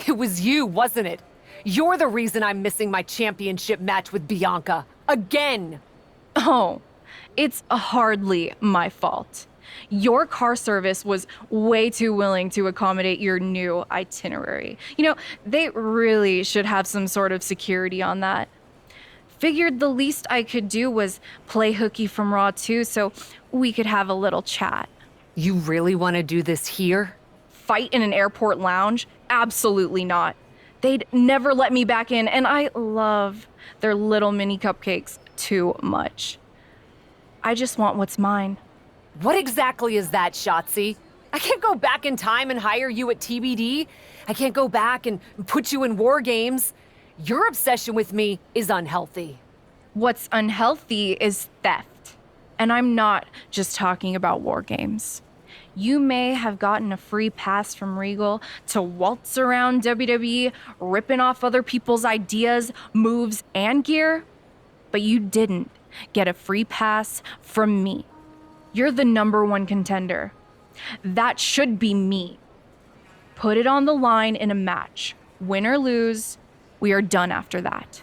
It was you, wasn't it? You're the reason I'm missing my championship match with Bianca. Again! Oh, it's hardly my fault. Your car service was way too willing to accommodate your new itinerary. You know, they really should have some sort of security on that. Figured the least I could do was play hooky from Raw 2 so we could have a little chat. You really want to do this here? Fight in an airport lounge? Absolutely not. They'd never let me back in, and I love their little mini cupcakes too much. I just want what's mine. What exactly is that, Shotzi? I can't go back in time and hire you at TBD. I can't go back and put you in War Games. Your obsession with me is unhealthy. What's unhealthy is theft. And I'm not just talking about War Games. You may have gotten a free pass from Regal to waltz around WWE, ripping off other people's ideas, moves, and gear, but you didn't get a free pass from me. You're the #1 contender. That should be me. Put it on the line in a match. Win or lose, we are done after that.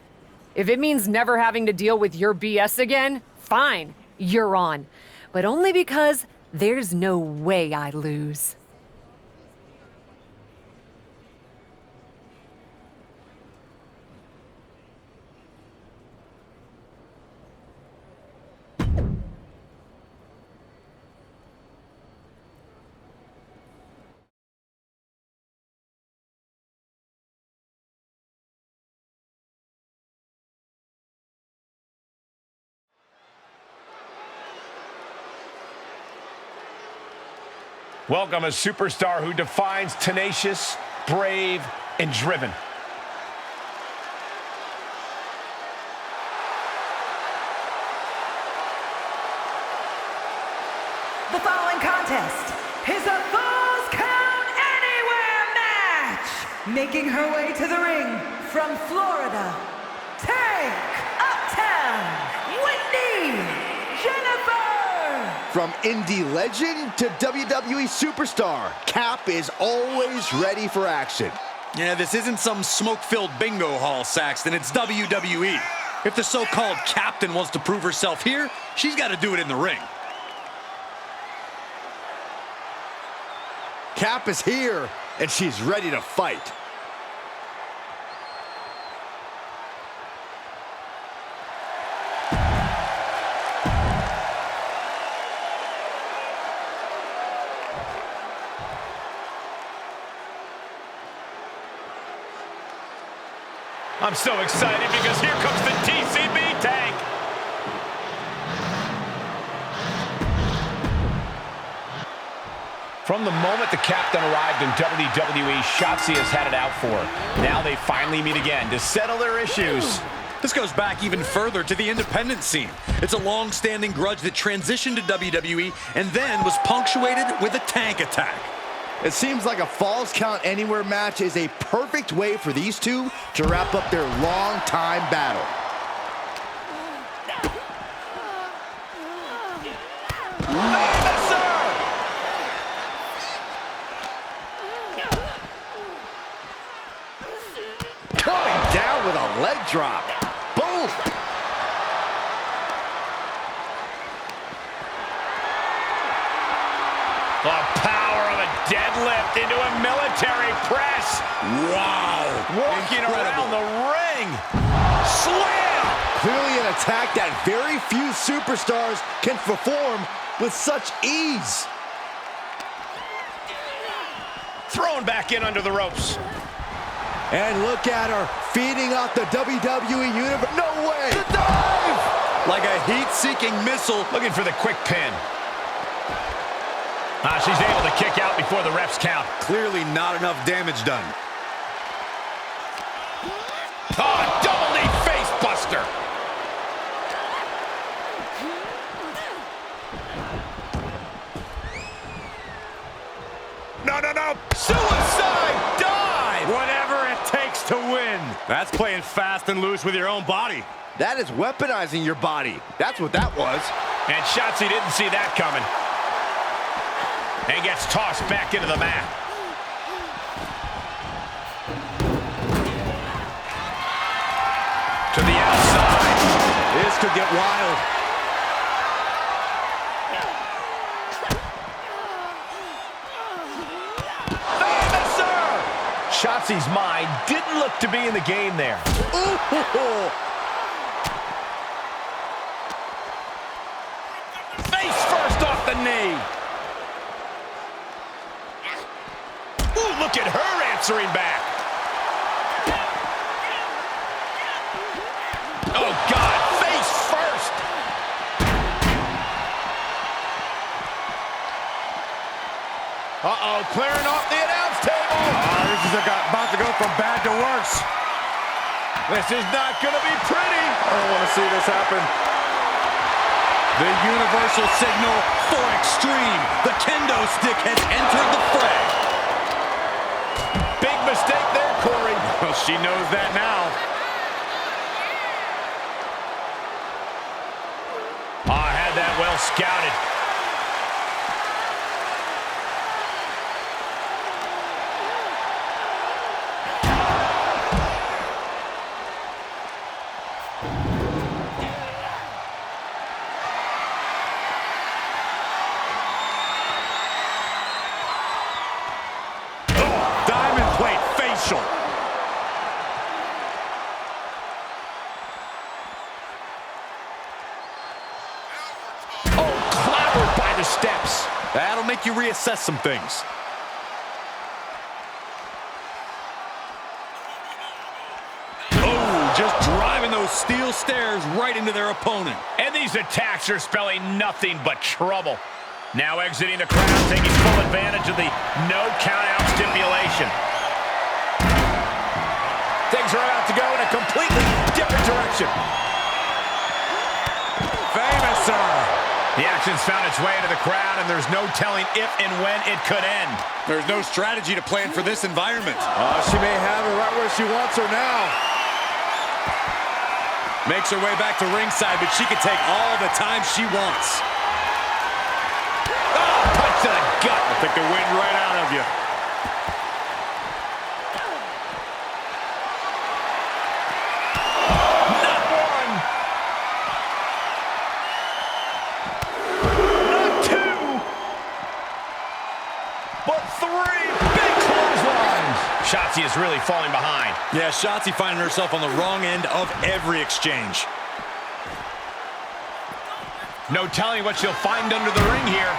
If it means never having to deal with your BS again, fine, you're on. But only because there's no way I lose. Welcome a superstar who defines tenacious, brave, and driven. The following contest is a Falls Count Anywhere match. Making her way to the ring from Florida, take Uptown, Wendy Jennifer. From indie legend to WWE superstar, Cap is always ready for action. Yeah, this isn't some smoke-filled bingo hall, Saxton. It's WWE. If the so-called captain wants to prove herself here, she's got to do it in the ring. Cap is here, and she's ready to fight. I'm so excited because here comes the TCB tank. From the moment the captain arrived in WWE, Shotzi has had it out for her. Now they finally meet again to settle their issues. This goes back even further to the independent scene. It's a long-standing grudge that transitioned to WWE and then was punctuated with a tank attack. It seems like a Falls Count Anywhere match is a perfect way for these two to wrap up their long-time battle. Coming down with a leg drop. Boom! The power of a deadlift into a military press. Wow! Walking around the ring. Slam! Clearly an attack that very few superstars can perform with such ease. Thrown back in under the ropes. And look at her feeding off the WWE Universe. No way! The dive! Like a heat-seeking missile. Looking for the quick pin. She's able to kick out before the refs count. Clearly not enough damage done. Oh, double knee face buster. No. Suicide dive. Whatever it takes to win. That's playing fast and loose with your own body. That is weaponizing your body. That's what that was. And Shotzi didn't see that coming. And gets tossed back into the mat. To the outside. This could get wild. Shotzi's mind didn't look to be in the game there. Ooh. Face first off the knee. Ooh, look at her answering back. Oh, God, face first. Uh-oh, clearing off the announce table. This is about to go from bad to worse. This is not going to be pretty. I don't want to see this happen. The universal signal for extreme. The kendo stick has entered the fray. Big mistake there, Corey. Well, she knows that now. I had that well scouted. Steps. That'll make you reassess some things. Oh, just driving those steel stairs right into their opponent. And these attacks are spelling nothing but trouble. Now exiting the crowd, taking full advantage of the no count-out stipulation. Things are about to go in a completely different direction. Famouser. The action's found its way into the crowd, and there's no telling if and when it could end. There's no strategy to plan for this environment. She may have her right where she wants her now. Makes her way back to ringside, but she can take all the time she wants. Oh, punch to the gut. I think the wind right out of you. Shotzi is really falling behind. Yeah, Shotzi finding herself on the wrong end of every exchange. No telling what she'll find under the ring here.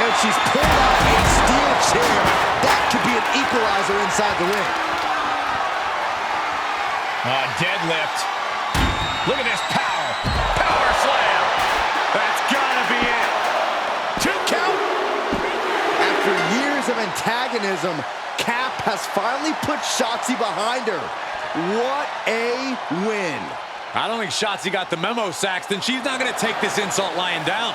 And she's pulled out a steel chair. That could be an equalizer inside the ring. Deadlift. Look at this power. Power slam. That's gotta be it. 2 count. After years of antagonism, Cap has finally put Shotzi behind her. What a win. I don't think Shotzi got the memo, Saxton. She's not going to take this insult lying down.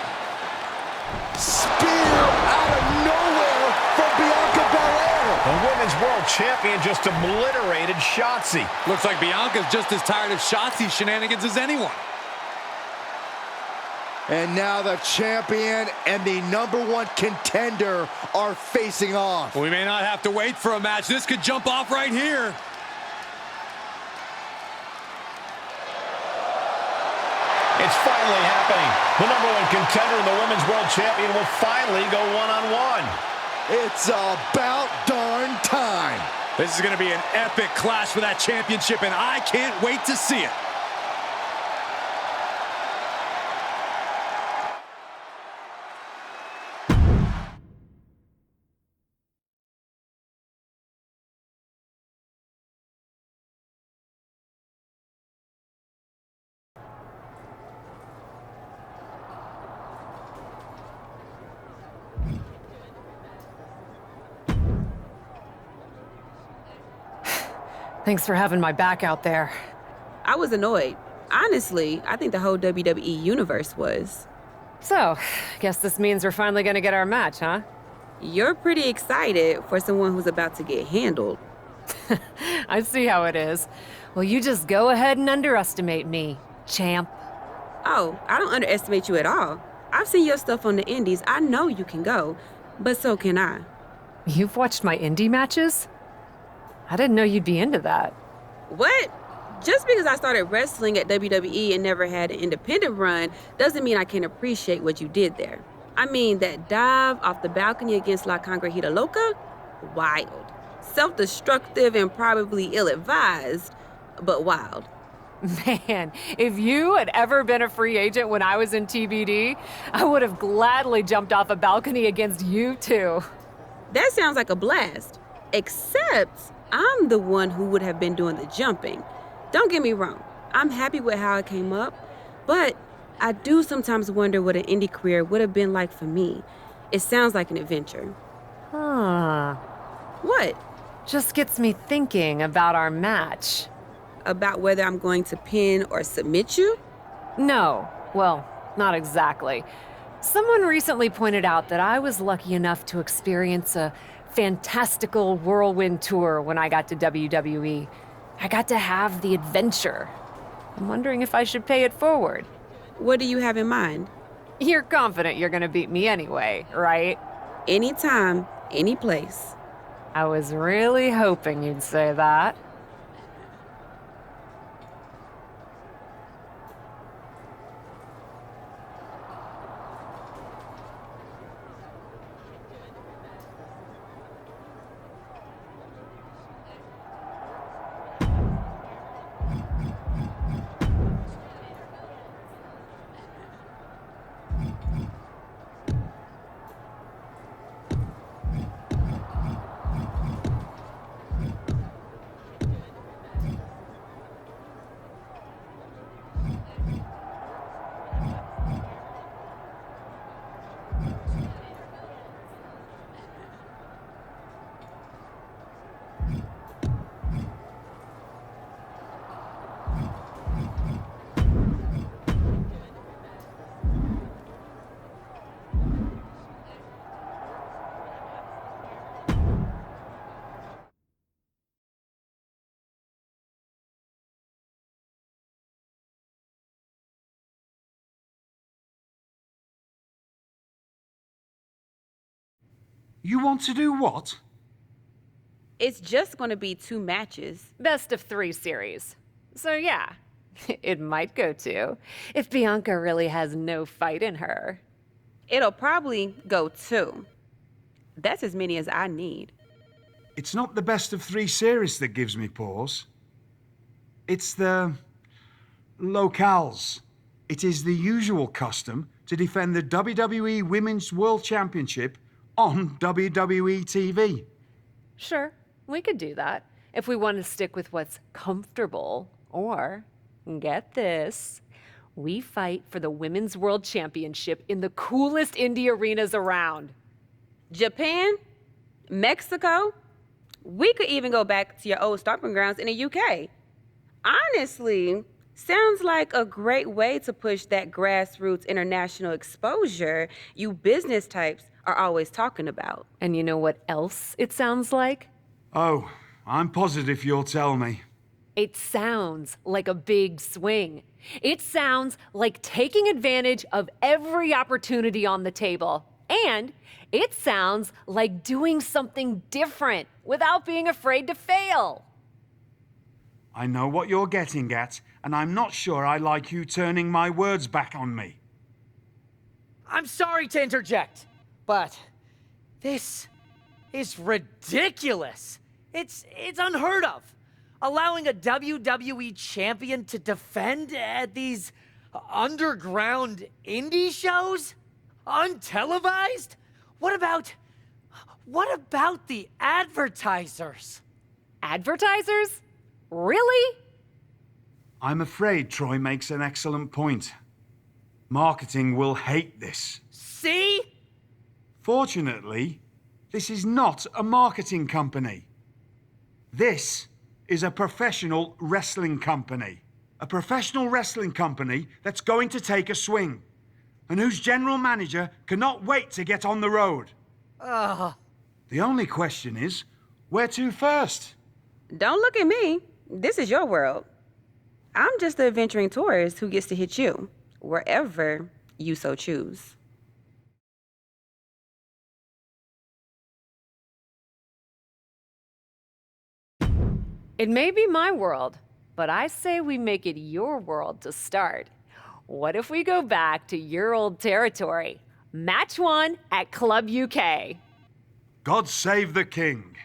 Spear out of nowhere from Bianca Belair. The Women's World Champion just obliterated Shotzi. Looks like Bianca's just as tired of Shotzi's shenanigans as anyone. And now the champion and the #1 contender are facing off. We may not have to wait for a match. This could jump off right here. It's finally happening. The #1 contender and the Women's World Champion will finally go one-on-one. It's about darn time. This is going to be an epic clash for that championship, and I can't wait to see it. Thanks for having my back out there. I was annoyed. Honestly, I think the whole WWE universe was. So, guess this means we're finally gonna get our match, huh? You're pretty excited for someone who's about to get handled. I see how it is. Well, you just go ahead and underestimate me, champ. Oh, I don't underestimate you at all. I've seen your stuff on the indies. I know you can go, but so can I. You've watched my indie matches? I didn't know you'd be into that. What? Just because I started wrestling at WWE and never had an independent run doesn't mean I can't appreciate what you did there. I mean, that dive off the balcony against La Congrejita Loca? Wild. Self-destructive and probably ill-advised, but wild. Man, if you had ever been a free agent when I was in TBD, I would have gladly jumped off a balcony against you too. That sounds like a blast. Except I'm the one who would have been doing the jumping. Don't get me wrong, I'm happy with how it came up, but I do sometimes wonder what an indie career would have been like for me. It sounds like an adventure. Huh. What? Just gets me thinking about our match. About whether I'm going to pin or submit you? No, well, not exactly. Someone recently pointed out that I was lucky enough to experience a fantastical whirlwind tour when I got to WWE. I got to have the adventure. I'm wondering if I should pay it forward. What do you have in mind? You're confident you're gonna beat me anyway, right? Anytime, any place. I was really hoping you'd say that. You want to do what? It's just going to be 2 matches. Best of 3 series. So yeah, it might go 2, if Bianca really has no fight in her. It'll probably go 2. That's as many as I need. It's not the best of 3 series that gives me pause. It's the locales. It is the usual custom to defend the WWE Women's World Championship on WWE TV. Sure, we could do that if we want to stick with what's comfortable. Or, get this, we fight for the Women's World Championship in the coolest indie arenas around. Japan? Mexico? We could even go back to your old stomping grounds in the UK. Honestly, sounds like a great way to push that grassroots international exposure you business types are always talking about. And you know what else it sounds like? Oh, I'm positive you'll tell me. It sounds like a big swing. It sounds like taking advantage of every opportunity on the table. And it sounds like doing something different without being afraid to fail. I know what you're getting at, and I'm not sure I like you turning my words back on me. I'm sorry to interject, but this is ridiculous. It's unheard of. Allowing a WWE champion to defend at these underground indie shows? Untelevised? What about the advertisers? Advertisers? Really? I'm afraid Troy makes an excellent point. Marketing will hate this. See? Fortunately, this is not a marketing company. This is a professional wrestling company. A professional wrestling company that's going to take a swing, and whose general manager cannot wait to get on the road. The only question is, where to first? Don't look at me. This is your world. I'm just the adventuring tourist who gets to hit you, wherever you so choose. It may be my world, But I say we make it your world to start. What if we go back to your old territory? Match 1 at Club UK. God save the king.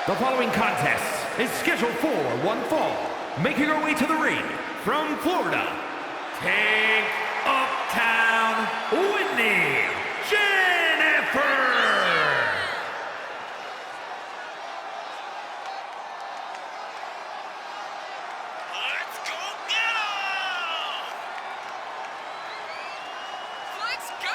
The following contest is scheduled for one fall. Making her way to the ring from Florida, take Uptown Whitney Jennifer. Let's go get 'em! Let's go!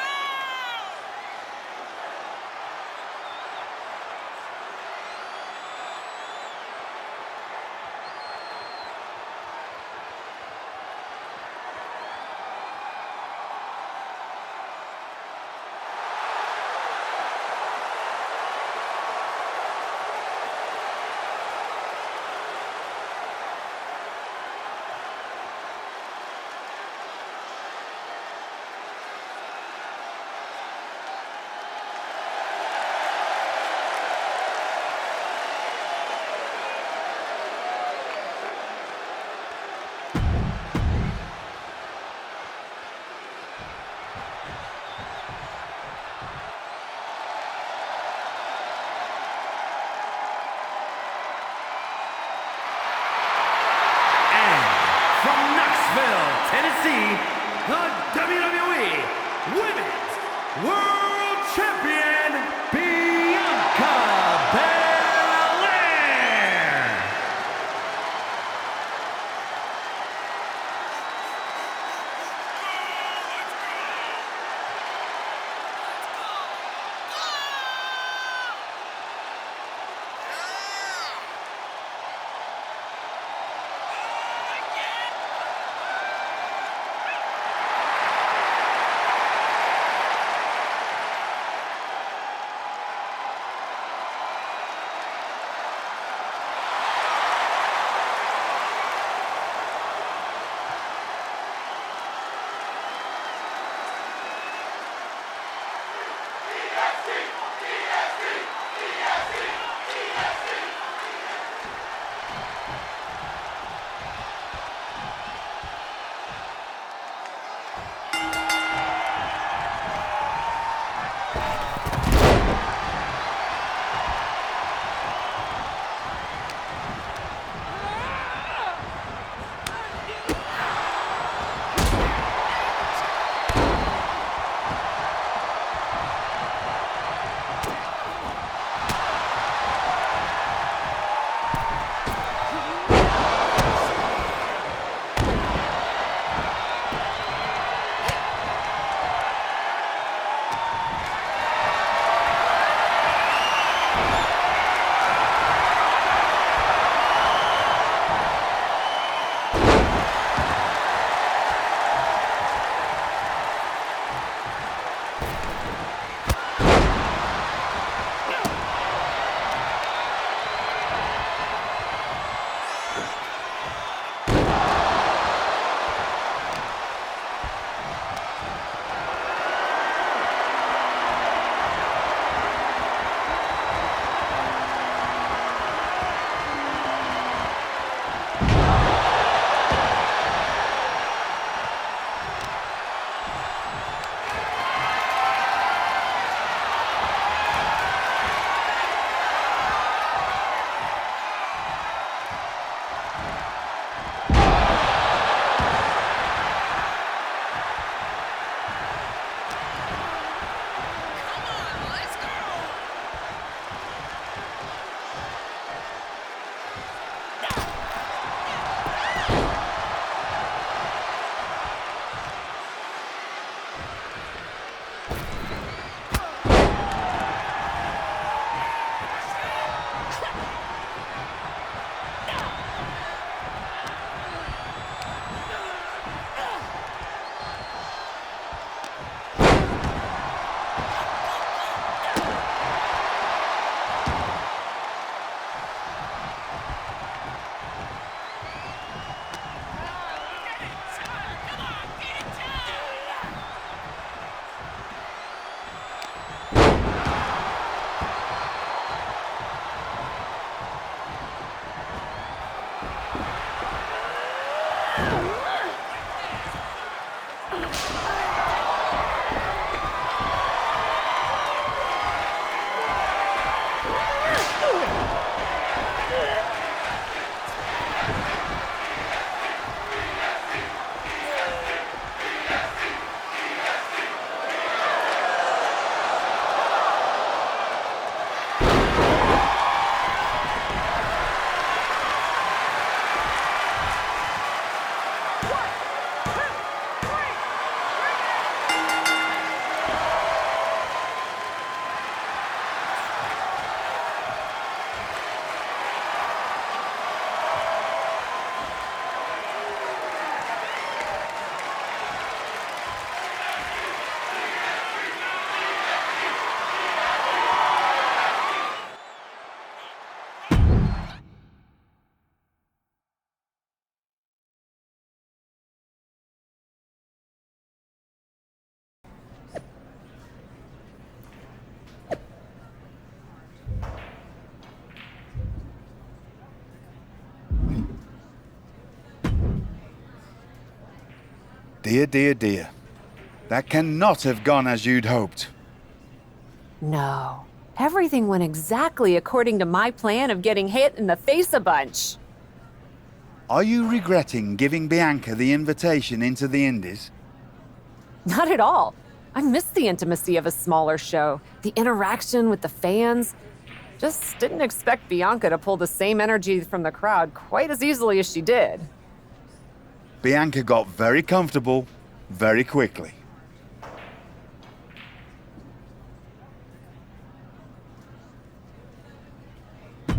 Tennessee, the WWE Women's World Champion, Bianca Belair. Dear, dear, dear. That cannot have gone as you'd hoped. No. Everything went exactly according to my plan of getting hit in the face a bunch. Are you regretting giving Bianca the invitation into the Indies? Not at all. I missed the intimacy of a smaller show, the interaction with the fans. Just didn't expect Bianca to pull the same energy from the crowd quite as easily as she did. Bianca got very comfortable very quickly.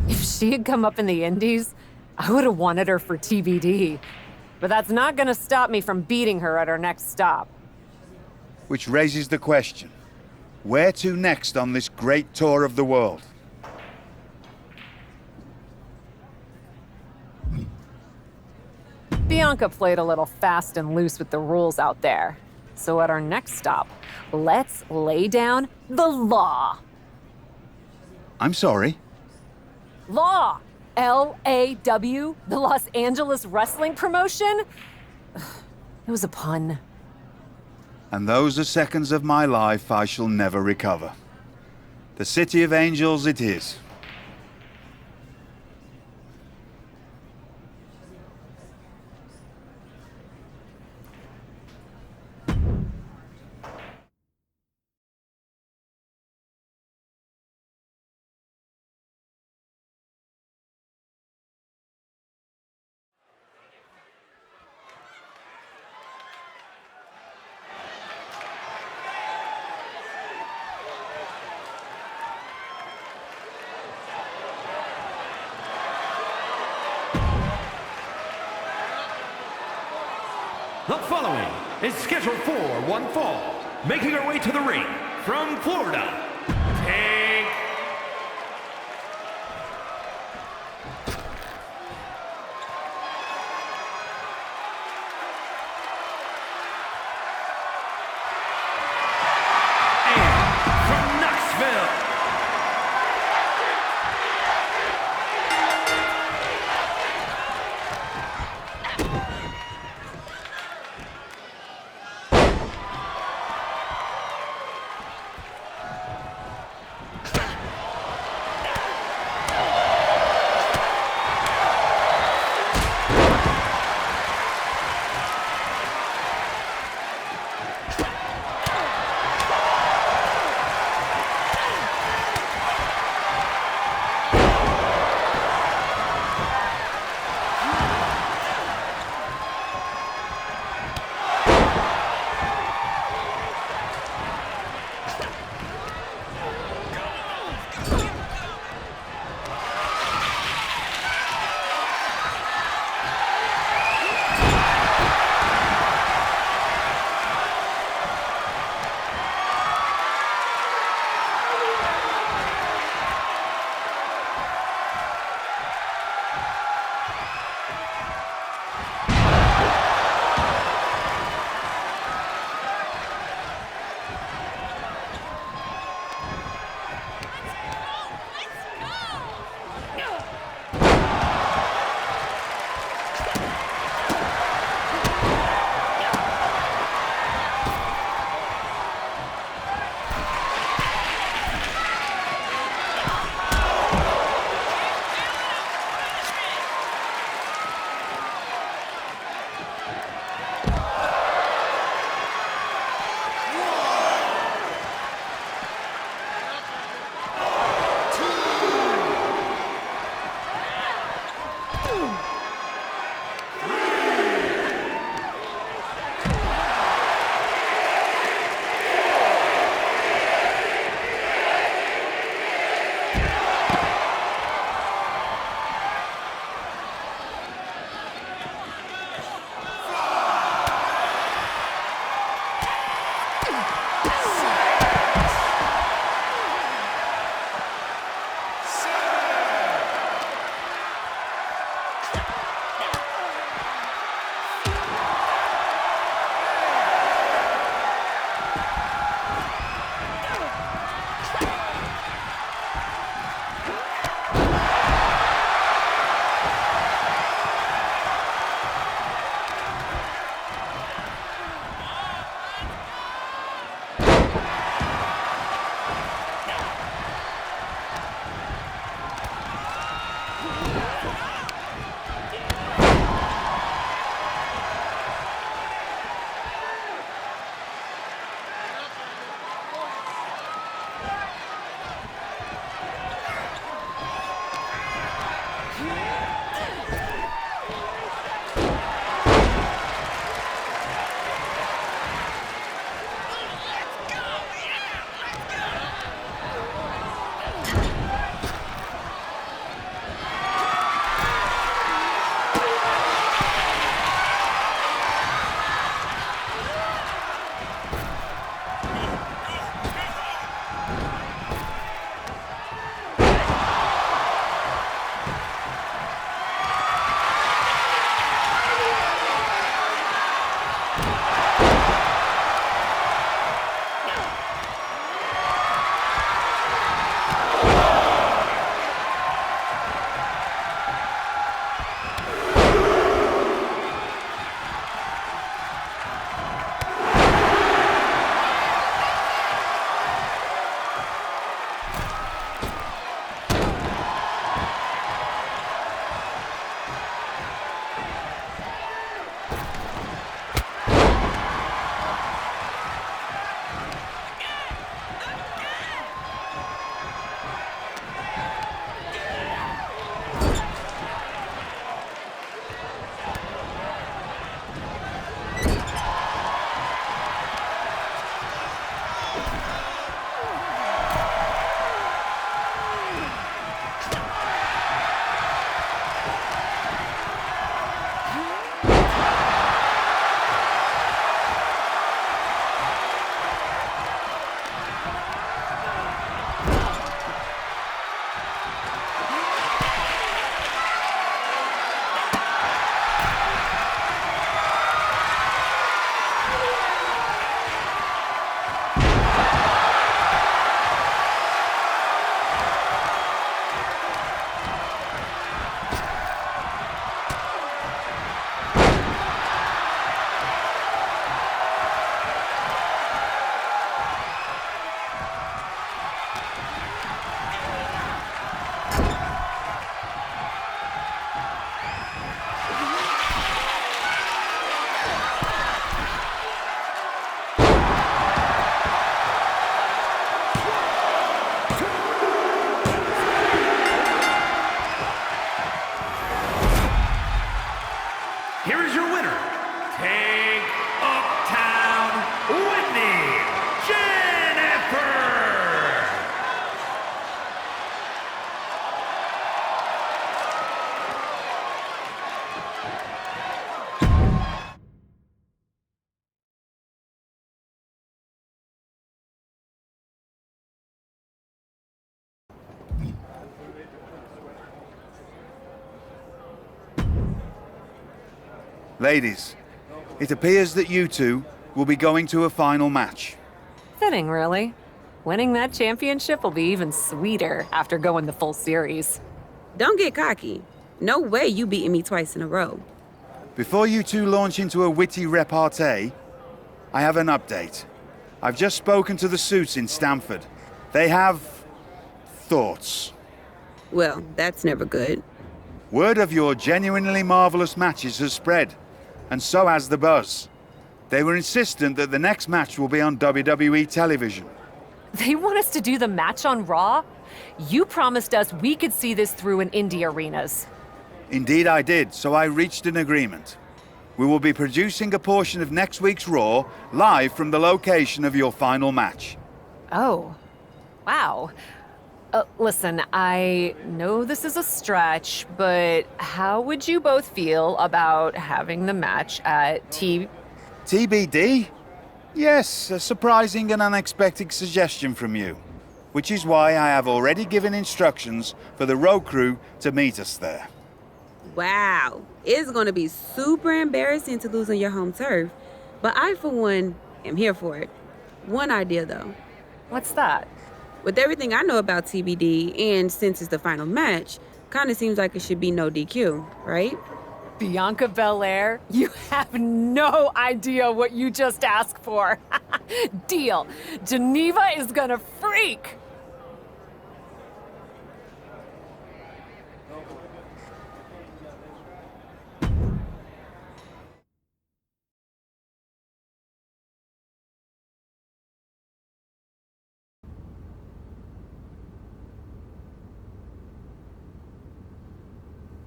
If she had come up in the Indies, I would have wanted her for TBD. But that's not gonna stop me from beating her at our next stop. Which raises the question, where to next on this great tour of the world? Bianca played a little fast and loose with the rules out there. So at our next stop, let's lay down the law. I'm sorry. Law! LAW, the Los Angeles Wrestling Promotion? It was a pun. And those are seconds of my life I shall never recover. The City of Angels it is. The following is scheduled for one fall, making her way to the ring from Florida, Tank. And from Knoxville, Ladies, it appears that you two will be going to a final match. Fitting, really. Winning that championship will be even sweeter after going the full series. Don't get cocky. No way you beating me twice in a row. Before you two launch into a witty repartee, I have an update. I've just spoken to the suits in Stamford. They have thoughts. Well, that's never good. Word of your genuinely marvelous matches has spread, and so has the buzz. They were insistent that the next match will be on WWE television. They want us to do the match on Raw? You promised us we could see this through in indie arenas. Indeed I did, so I reached an agreement. We will be producing a portion of next week's Raw live from the location of your final match. Oh, wow. Listen, I know this is a stretch, but how would you both feel about having the match at TBD? Yes, a surprising and unexpected suggestion from you. Which is why I have already given instructions for the road crew to meet us there. Wow. It's going to be super embarrassing to lose on your home turf. But I, for one, am here for it. One idea, though. What's that? With everything I know about TBD, and since it's the final match, kind of seems like it should be no DQ, right? Bianca Belair? You have no idea what you just asked for. Deal. Geneva is gonna freak.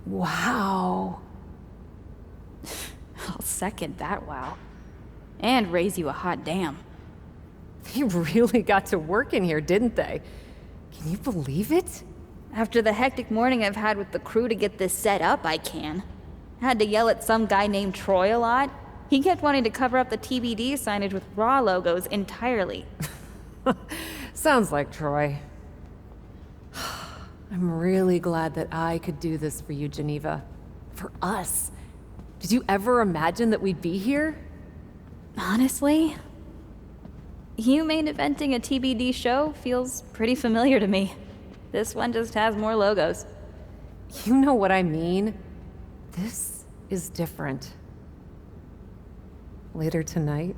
Wow. I'll second that wow. And raise you a hot damn. They really got to work in here, didn't they? Can you believe it? After the hectic morning I've had with the crew to get this set up, I can. Had to yell at some guy named Troy a lot. He kept wanting to cover up the TBD signage with Raw logos entirely. Sounds like Troy. I'm really glad that I could do this for you, Geneva. For us. Did you ever imagine that we'd be here? Honestly, you main eventing a TBD show feels pretty familiar to me. This one just has more logos. You know what I mean. This is different. Later tonight,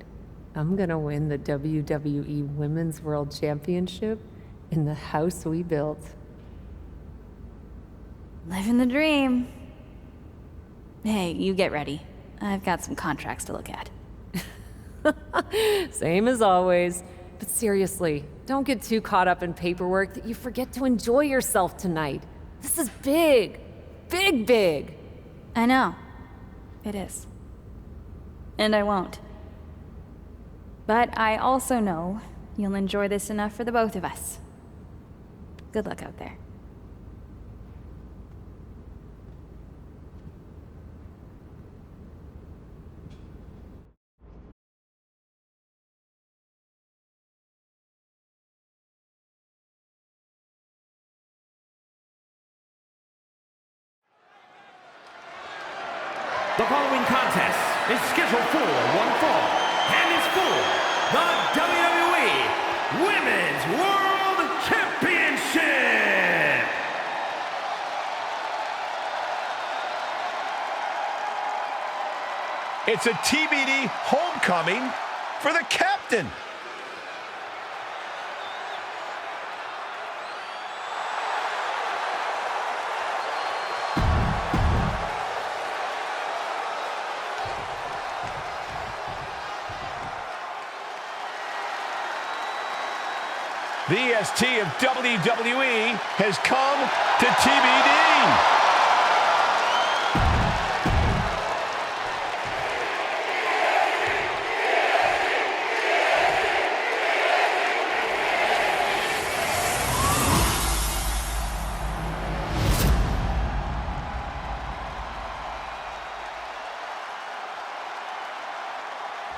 I'm gonna win the WWE Women's World Championship in the house we built. Living the dream. Hey, you get ready. I've got some contracts to look at. Same as always. But seriously, don't get too caught up in paperwork that you forget to enjoy yourself tonight. This is big. Big, big. I know. It is. And I won't. But I also know you'll enjoy this enough for the both of us. Good luck out there. The following contest is scheduled for one fall and is for the WWE Women's World Championship. It's a TBD homecoming for the captain. The EST of WWE has come to TBD.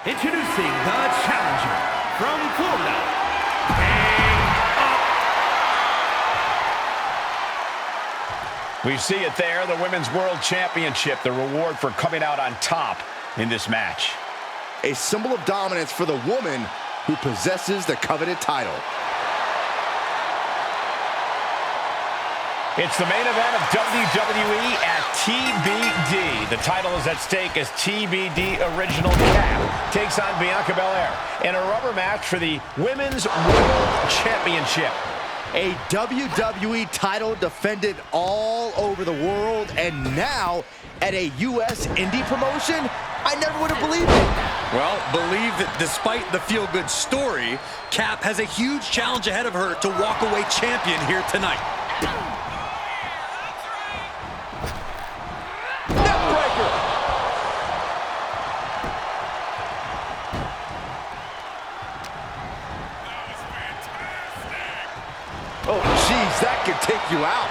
Introducing the challenger from Florida. We see it there, the Women's World Championship, the reward for coming out on top in this match. A symbol of dominance for the woman who possesses the coveted title. It's the main event of WWE at TBD. The title is at stake as TBD Original Cap takes on Bianca Belair in a rubber match for the Women's World Championship. A WWE title defended all over the world, and now at a U.S. indie promotion? I never would have believed it. Well, believe that despite the feel-good story, Cap has a huge challenge ahead of her to walk away champion here tonight. Neckbreaker! Oh, jeez, that could take you out.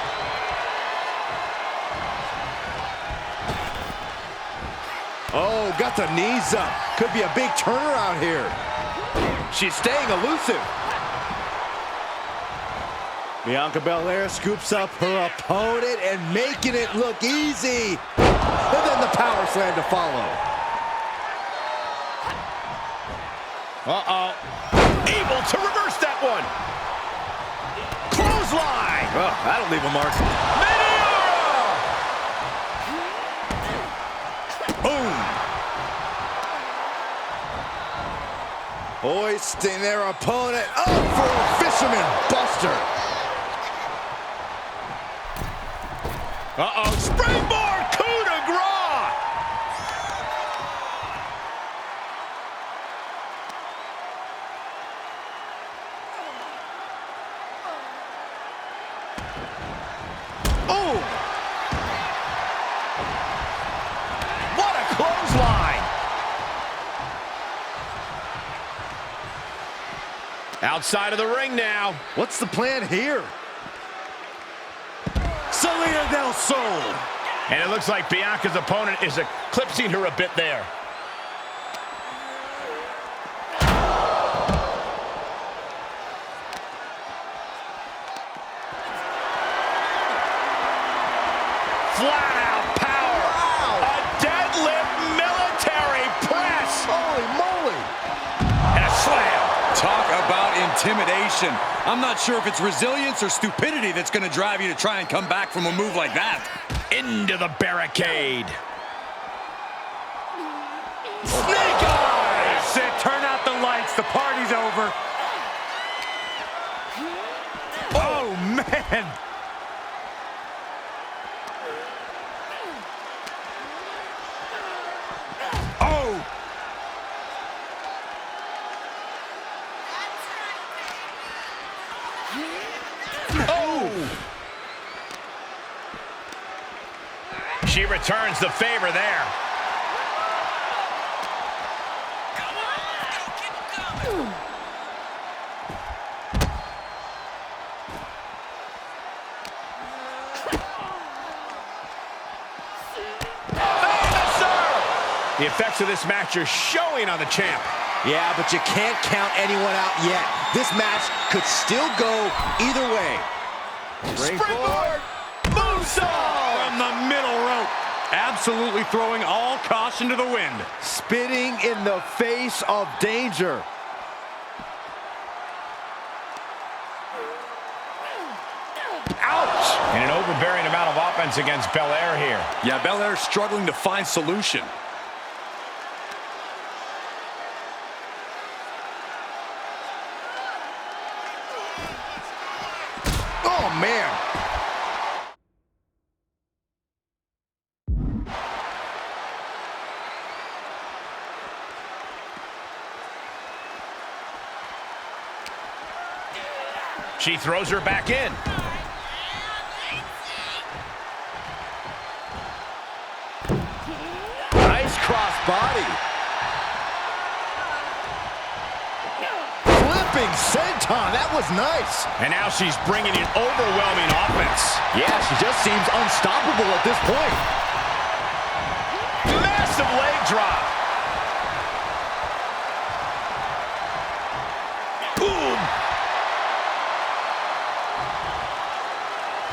Oh, got the knees up. Could be a big turnaround here. She's staying elusive. Bianca Belair scoops up her opponent and making it look easy. And then the power slam to follow. Uh-oh. Able to reverse that one. Clothesline. Oh, that'll leave a mark. Boom. Hoisting their opponent up for a fisherman buster. Uh-oh. Springboard coup de grace. Oh! What a clothesline! Outside of the ring now. What's the plan here? Salida del Sol. And it looks like Bianca's opponent is eclipsing her a bit there. Flat out power. Wow. A deadlift military press. Holy moly. And a slam. Talk about intimidation. I'm not sure if it's resilience or stupidity that's going to drive you to try and come back from a move like that. Into the barricade. Snake eyes. That's it. Turn out the lights. The party's over. Oh, man. Oh. Oh. She returns the favor there. Come on, let's go, keep it coming. The effects of this match are showing on the champ. Yeah, but you can't count anyone out yet. This match could still go either way. Springboard moonsault From the middle rope. Absolutely throwing all caution to the wind. Spitting in the face of danger. Ouch! And an overbearing amount of offense against Belair here. Yeah, Belair's struggling to find solution. Oh, man. She throws her back in. Nice cross body. Flipping senton. That was nice. And now she's bringing in overwhelming offense. Yeah, she just seems unstoppable at this point. Massive leg drop. Boom.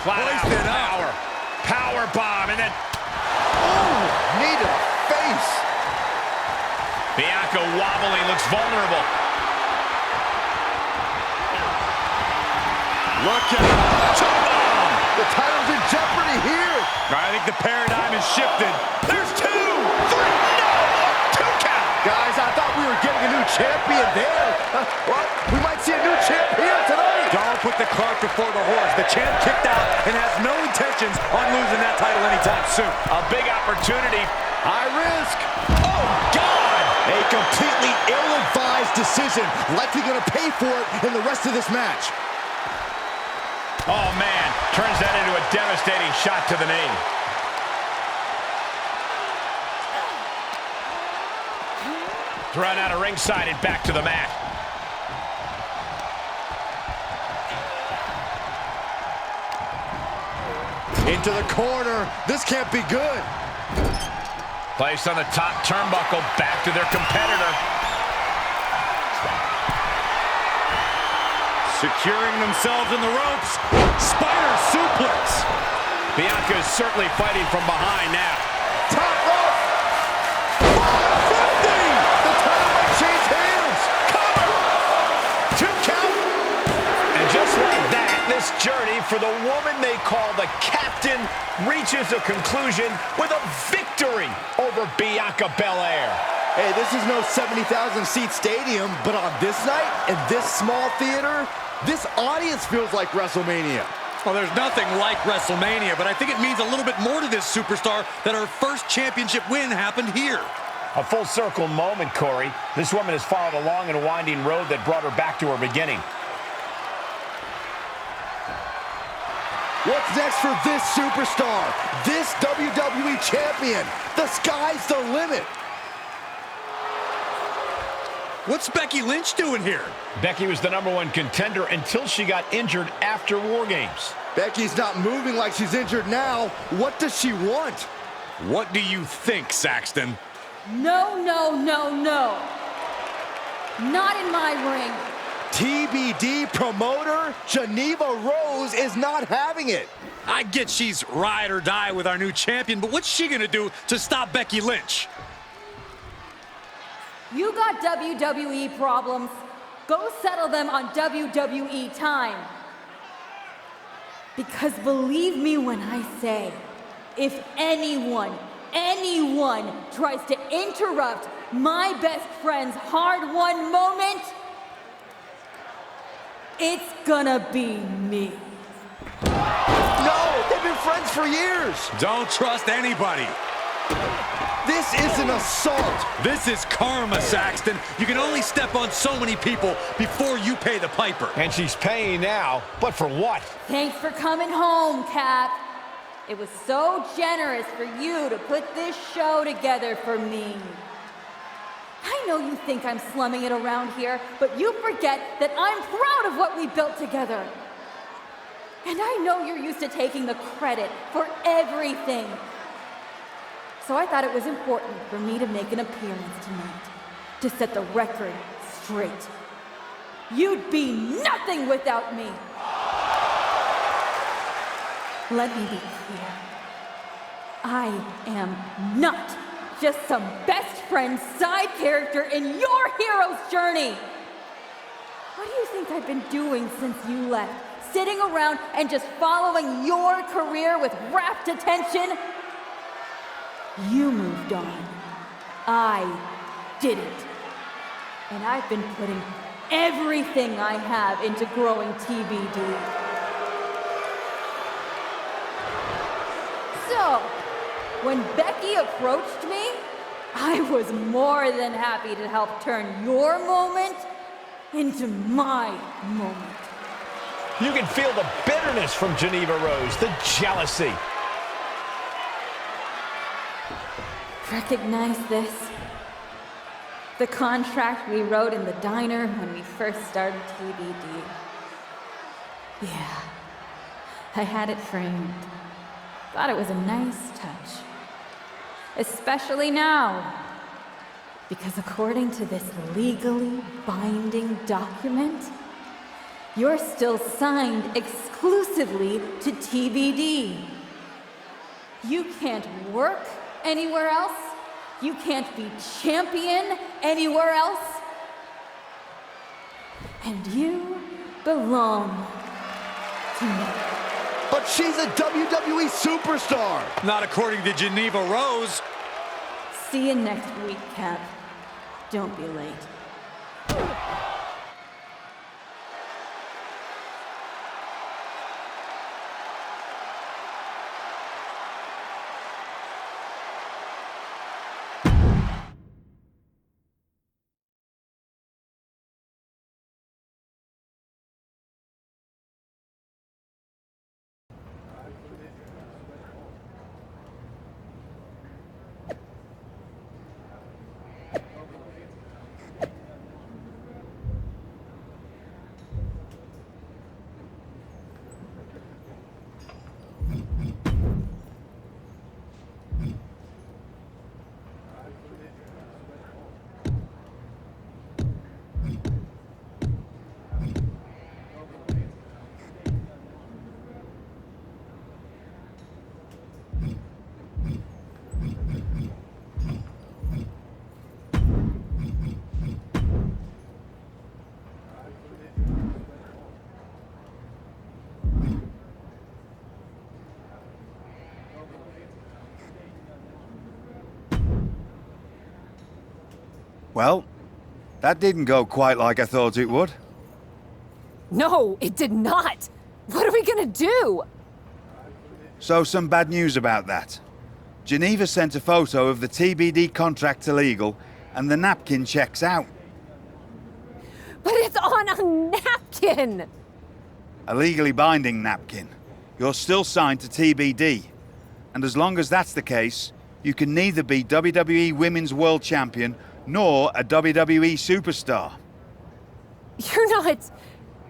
Flat out power. bomb, and then... Oh, knee to the face. Bianca wobbling, looks vulnerable. Look out. Choke-bomb. The title's in jeopardy here. I think the paradigm has shifted. There's 2, 3, no! 2 count. Guys, I thought we were getting a new champion there. Well, we might see a new champ here tonight. Don't put the cart before the horse. The champ kicked out and has no intentions on losing that title anytime soon. A big opportunity. High risk. Oh, God! A completely ill-advised decision. Likely going to pay for it in the rest of this match. Oh, man. Turns that into a devastating shot to the knee. Thrown out of ringside and back to the mat. Into the corner. This can't be good. Placed on the top turnbuckle, back to their competitor. Securing themselves in the ropes. Spider suplex. Bianca is certainly fighting from behind now. Top rope. 450. The title might change hands. Cover. 2 count. And just like that, this journey for the woman they call the Captain reaches a conclusion with a victory over Bianca Belair. Hey, this is no 70,000 seat stadium, but on this night, in this small theater, this audience feels like WrestleMania. Well, there's nothing like WrestleMania, but I think it means a little bit more to this superstar that her first championship win happened here. A full circle moment, Corey. This woman has followed a long and winding road that brought her back to her beginning. What's next for this superstar? This WWE champion? The sky's the limit. What's Becky Lynch doing here? Becky was the #1 contender until she got injured after War Games. Becky's not moving like she's injured now. What does she want? What do you think, Saxton? No, no, no, no. Not in my ring. TBD promoter Geneva Rose is not having it. I get she's ride or die with our new champion, but what's she gonna do to stop Becky Lynch? You got WWE problems. Go settle them on WWE time. Because believe me when I say, if anyone tries to interrupt my best friend's hard-won moment, it's gonna be me. No, they've been friends for years. Don't trust anybody. This is an assault. This is karma, Saxton. You can only step on so many people before you pay the piper. And she's paying now, but for what? Thanks for coming home, Cap. It was so generous for you to put this show together for me. I know you think I'm slumming it around here, but you forget that I'm proud of what we built together. And I know you're used to taking the credit for everything. So I thought it was important for me to make an appearance tonight, to set the record straight. You'd be nothing without me. Let me be clear. I am not just some best friend side character in your hero's journey. What do you think I've been doing since you left? Sitting around and just following your career with rapt attention? You moved on. I didn't. And I've been putting everything I have into growing TBD. So, when Becky approached me, I was more than happy to help turn your moment into my moment. You can feel the bitterness from Geneva Rose, the jealousy. Recognize this? The contract we wrote in the diner when we first started TBD. Yeah, I had it framed. Thought it was a nice touch. Especially now. Because according to this legally binding document, you're still signed exclusively to TBD. You can't work anywhere else. You can't be champion anywhere else. And you belong to me. But she's a WWE superstar. Not according to Geneva Rose. See you next week, Cap. Don't be late. Well, that didn't go quite like I thought it would. No, it did not. What are we gonna do? So some bad news about that. Geneva sent a photo of the TBD contract to legal, and the napkin checks out. But it's on a napkin! A legally binding napkin. You're still signed to TBD. And as long as that's the case, you can neither be WWE Women's World Champion nor a WWE superstar. You're not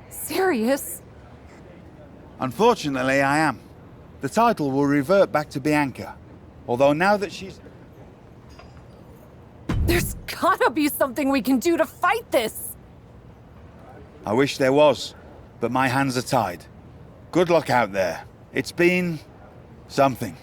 serious? Unfortunately, I am. The title will revert back to Bianca. Although now that she's... There's gotta be something we can do to fight this! I wish there was, but my hands are tied. Good luck out there. It's been... something.